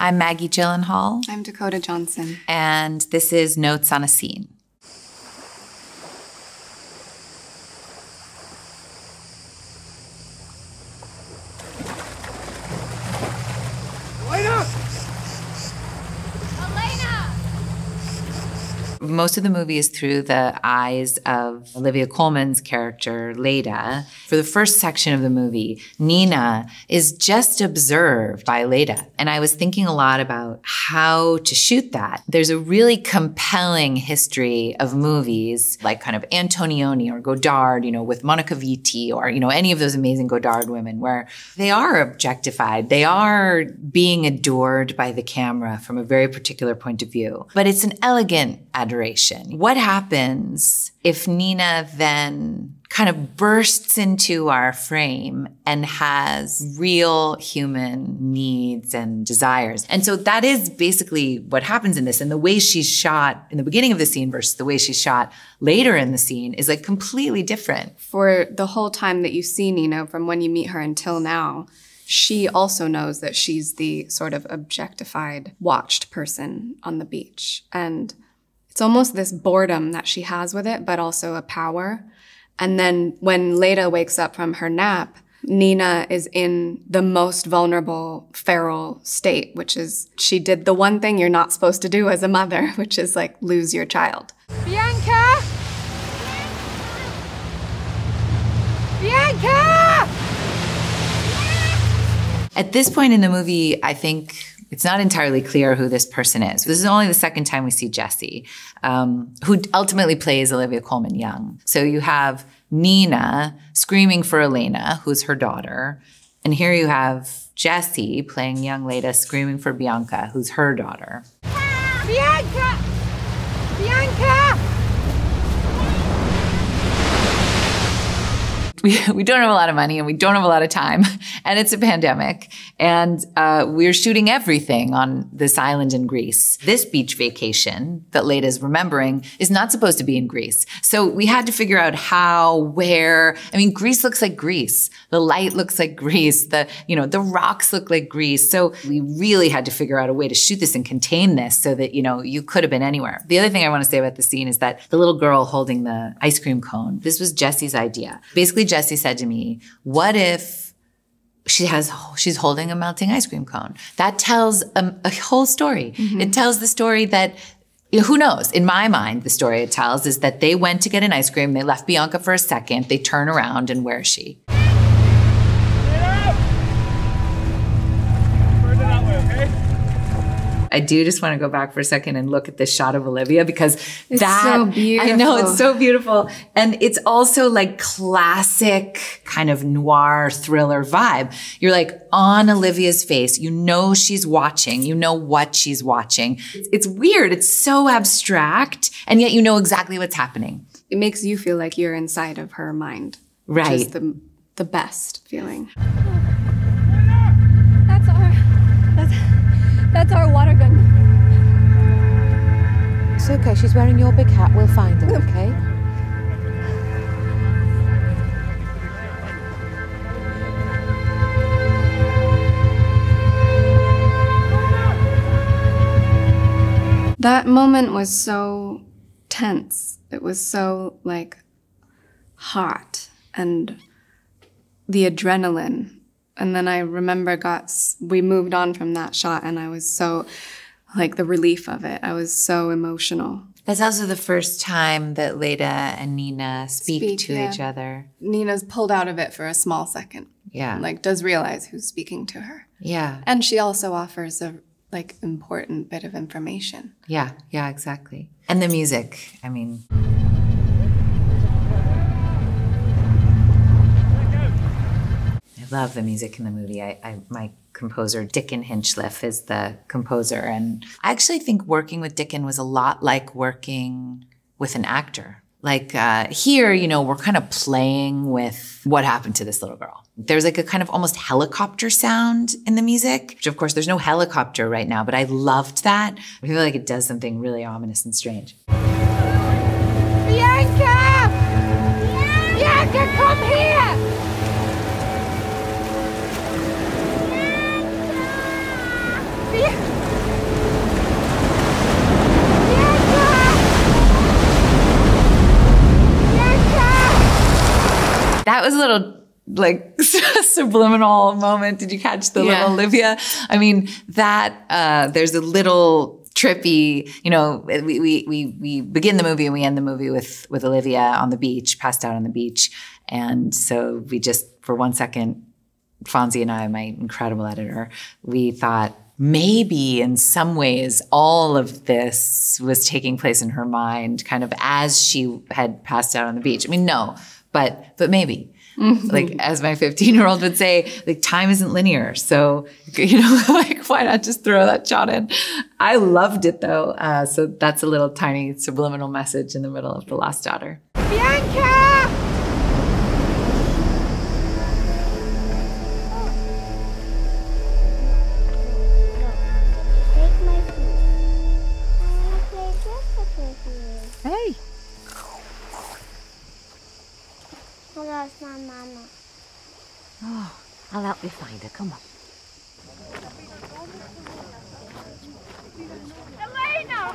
I'm Maggie Gyllenhaal. I'm Dakota Johnson. And this is Notes on a Scene. Most of the movie is through the eyes of Olivia Colman's character, Leda. For the first section of the movie, Nina is just observed by Leda. And I was thinking a lot about how to shoot that. There's a really compelling history of movies like kind of Antonioni or Godard, with Monica Vitti or, any of those amazing Godard women where they are objectified. They are being adored by the camera from a very particular point of view. But it's an elegant adoration. What happens if Nina then kind of bursts into our frame and has real human needs and desires? And so that is basically what happens in this. And the way she's shot in the beginning of the scene versus the way she's shot later in the scene is like completely different. For the whole time that you see Nina, from when you meet her until now, she also knows that she's the sort of objectified, watched person on the beach. And it's almost this boredom that she has with it, but also a power. And then when Leda wakes up from her nap, Nina is in the most vulnerable, feral state, which is she did the one thing you're not supposed to do as a mother, which is like lose your child. Bianca! Bianca! At this point in the movie, I think it's not entirely clear who this person is. This is only the second time we see Jessie, who ultimately plays Olivia Colman young. So you have Nina screaming for Elena, who's her daughter. And here you have Jessie playing young Leda screaming for Bianca, who's her daughter. Bianca! Bianca! We don't have a lot of money and we don't have a lot of time, and it's a pandemic, and we're shooting everything on this island in Greece. This beach vacation that Leda's remembering is not supposed to be in Greece. So we had to figure out how, where. I mean, Greece looks like Greece. The light looks like Greece. The rocks look like Greece. So we really had to figure out a way to shoot this and contain this so that, you could have been anywhere. The other thing I want to say about the scene is that the little girl holding the ice cream cone, this was Jessie's idea. Basically, Jessie said to me, what if she's holding a melting ice cream cone? That tells a whole story. Mm-hmm. It tells the story that, who knows? In my mind, the story it tells is that they went to get an ice cream. They left Bianca for a second. They turn around and where is she? I do just want to go back for a second and look at this shot of Olivia because it's so beautiful. I know, it's so beautiful. And it's also like classic kind of noir thriller vibe. You're like on Olivia's face. You know she's watching. You know what she's watching. It's weird. It's so abstract. And yet you know exactly what's happening. It makes you feel like you're inside of her mind. Right. Which is the best feeling. That's our water gun. It's okay, she's wearing your big hat. We'll find her, okay? That moment was so tense. It was so, hot. And the adrenaline. And then I remember we moved on from that shot and I was so, the relief of it. I was so emotional. That's also the first time that Leda and Nina speak to each other. Nina's pulled out of it for a small second. Yeah. Does realize who's speaking to her. Yeah. And she also offers a, important bit of information. Yeah, exactly. And the music, I mean. Love the music in the movie. My composer, Dickon Hinchliffe, is the composer. And I actually think working with Dickon was a lot like working with an actor. Here, we're kind of playing with what happened to this little girl. There's a kind of almost helicopter sound in the music, which of course there's no helicopter right now, but I loved that. I feel like it does something really ominous and strange. Bianca! Bianca, come here! Bianca! that was a little like subliminal moment. Did you catch the little Olivia? I mean, that there's a little trippy, we begin the movie and we end the movie with Olivia on the beach, passed out on the beach. And so we just, for 1 second, Fonzie and I, my incredible editor, we thought maybe in some ways all of this was taking place in her mind kind of as she had passed out on the beach. I mean, no, but maybe. Like, as my 15-year-old would say, like, time isn't linear. So, like, why not just throw that shot in? I loved it, though. So that's a little tiny subliminal message in the middle of The Lost Daughter. Bianca! Hey. I lost my mama. Oh, I'll help you find her. Come on. Elena!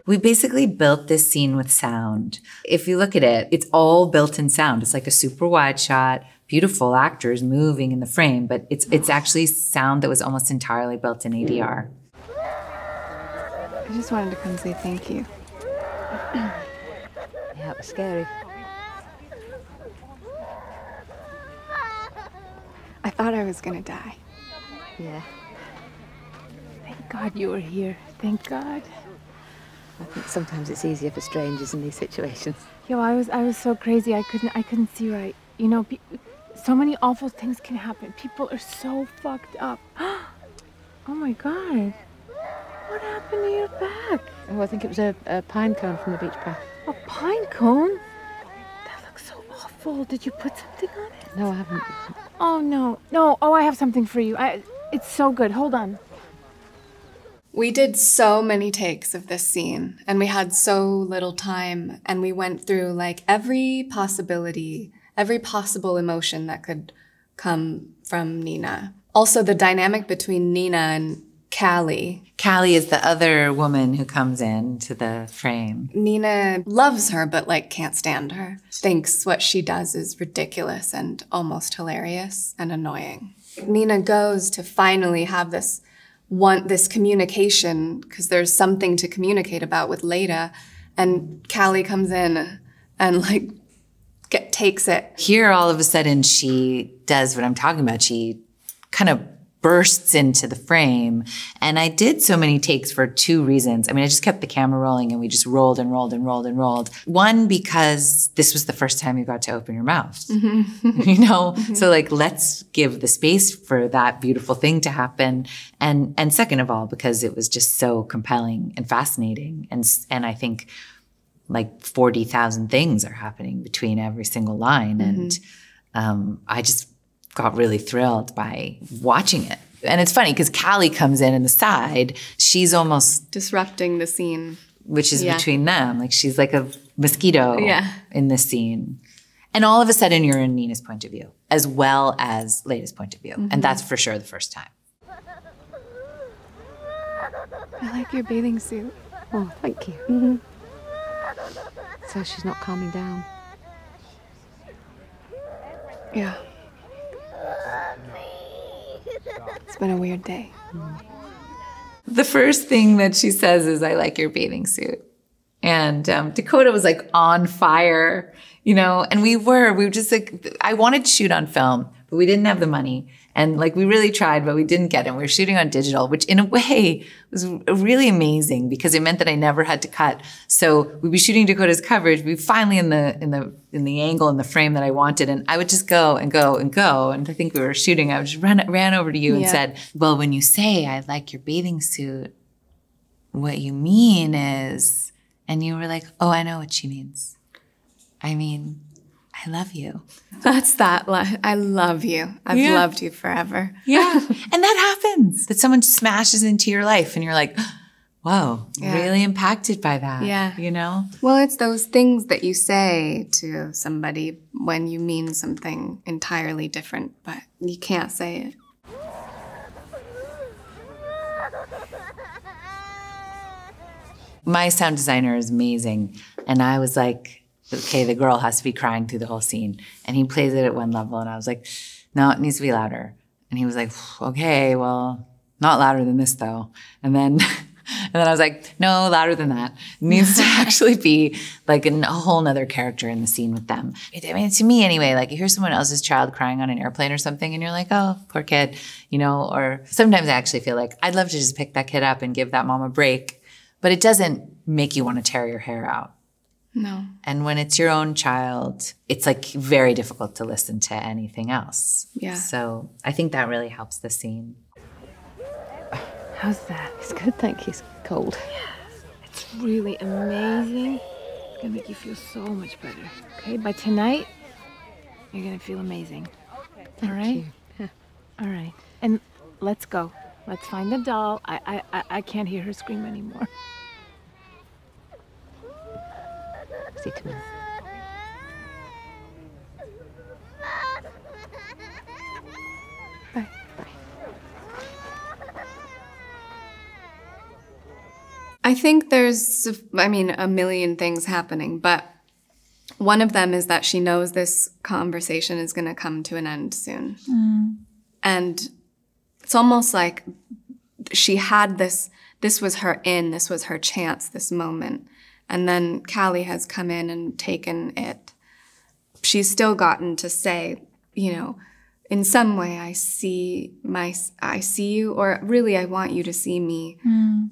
We basically built this scene with sound. If you look at it, it's all built in sound. It's like a super wide shot, beautiful actors moving in the frame, but it's actually sound that was almost entirely built in ADR. I just wanted to come say thank you. Yeah, it was scary. I thought I was gonna die. Yeah. Thank God you were here. Thank God. I think sometimes it's easier for strangers in these situations. Yo, I was so crazy. I couldn't see right. So many awful things can happen. People are so fucked up. Oh my God. What happened to your back? Oh, I think it was a pine cone from the beach path. A pine cone? That looks so awful. Did you put something on it? No, I haven't. Oh, no. No. Oh, I have something for you. It's so good. Hold on. We did so many takes of this scene, and we had so little time, and we went through like every possibility, every possible emotion that could come from Nina. Also, the dynamic between Nina and Callie. Callie is the other woman who comes into the frame. Nina loves her, but like can't stand her. Thinks what she does is ridiculous and almost hilarious and annoying. Nina goes to finally have this communication because there's something to communicate about with Leda, and Callie comes in and like takes it. Here, all of a sudden, she does what I'm talking about. She kind of bursts into the frame. And I did so many takes for two reasons. I mean, I just kept the camera rolling and we just rolled and rolled and rolled and rolled. One, because this was the first time you got to open your mouth, So like, let's give the space for that beautiful thing to happen. And second of all, because it was just so compelling and fascinating. And I think like 40,000 things are happening between every single line. And I just got really thrilled by watching it. And it's funny because Callie comes in the side. She's almost disrupting the scene. Which is between them. Like she's like a mosquito in this scene. And all of a sudden you're in Nina's point of view as well as Leda's point of view. And that's for sure the first time. I like your bathing suit. Oh, thank you. So she's not calming down. Yeah. It's been a weird day. The first thing that she says is, I like your bathing suit. And Dakota was like on fire, and we were just like, I wanted to shoot on film, but we didn't have the money. And like, we really tried, but we didn't get it. We were shooting on digital, which in a way was really amazing because it meant that I never had to cut. So we'd be shooting Dakota's coverage. We'd be finally in the angle in the frame that I wanted. And I would just go and go and go. And I think we were shooting. I just ran over to you and said, well, when you say I like your bathing suit, what you mean is, and you were like, oh, I know what she means. I mean, I love you. That's that. I love you. I've loved you forever. Yeah. And that happens. That someone smashes into your life and you're like, whoa, really impacted by that. Yeah. You know? Well, it's those things that you say to somebody when you mean something entirely different, but you can't say it. My sound designer is amazing. And I was like, okay, the girl has to be crying through the whole scene. And he plays it at one level. And I was like, no, it needs to be louder. And he was like, okay, well, not louder than this though. And then I was like, no, louder than that. It needs to actually be like a whole nother character in the scene with them. I mean, to me anyway, like you hear someone else's child crying on an airplane or something and you're like, oh, poor kid, you know, or sometimes I actually feel like I'd love to just pick that kid up and give that mom a break. But it doesn't make you want to tear your hair out. No. And when it's your own child, it's like very difficult to listen to anything else. Yeah. So I think that really helps the scene. How's that? It's good, thank you. It's cold. It's really amazing. It's gonna make you feel so much better. Okay, by tonight, you're gonna feel amazing. All right? Yeah. All right. And let's go. Let's find the doll. I can't hear her scream anymore. See you tomorrow. Bye. I think there's, a million things happening, but one of them is that she knows this conversation is going to come to an end soon. And it's almost like she had this was her this was her chance, this moment. And then Callie has come in and taken it. She's still gotten to say, you know, in some way I see you, or really I want you to see me,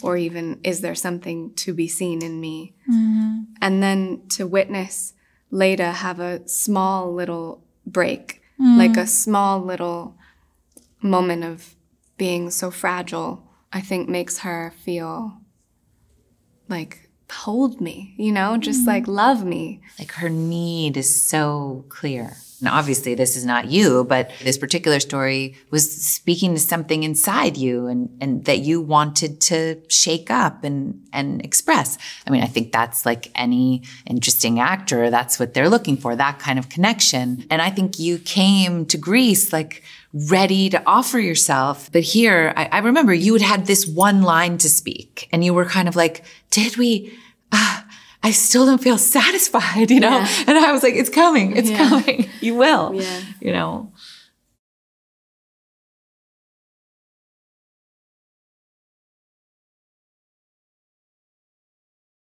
or even is there something to be seen in me? And then to witness Leda have a small little break, like a small little moment of being so fragile, I think makes her feel like, hold me, you know, just like love me. Like her need is so clear. Now, obviously, this is not you, but this particular story was speaking to something inside you and that you wanted to shake up and express. I mean, I think that's like any interesting actor, that's what they're looking for, that kind of connection. And I think you came to Greece like ready to offer yourself. But here, I remember you had this one line to speak and you were kind of like, did we... I still don't feel satisfied, you know? Yeah. And I was like, it's coming, it's coming. You will, you know?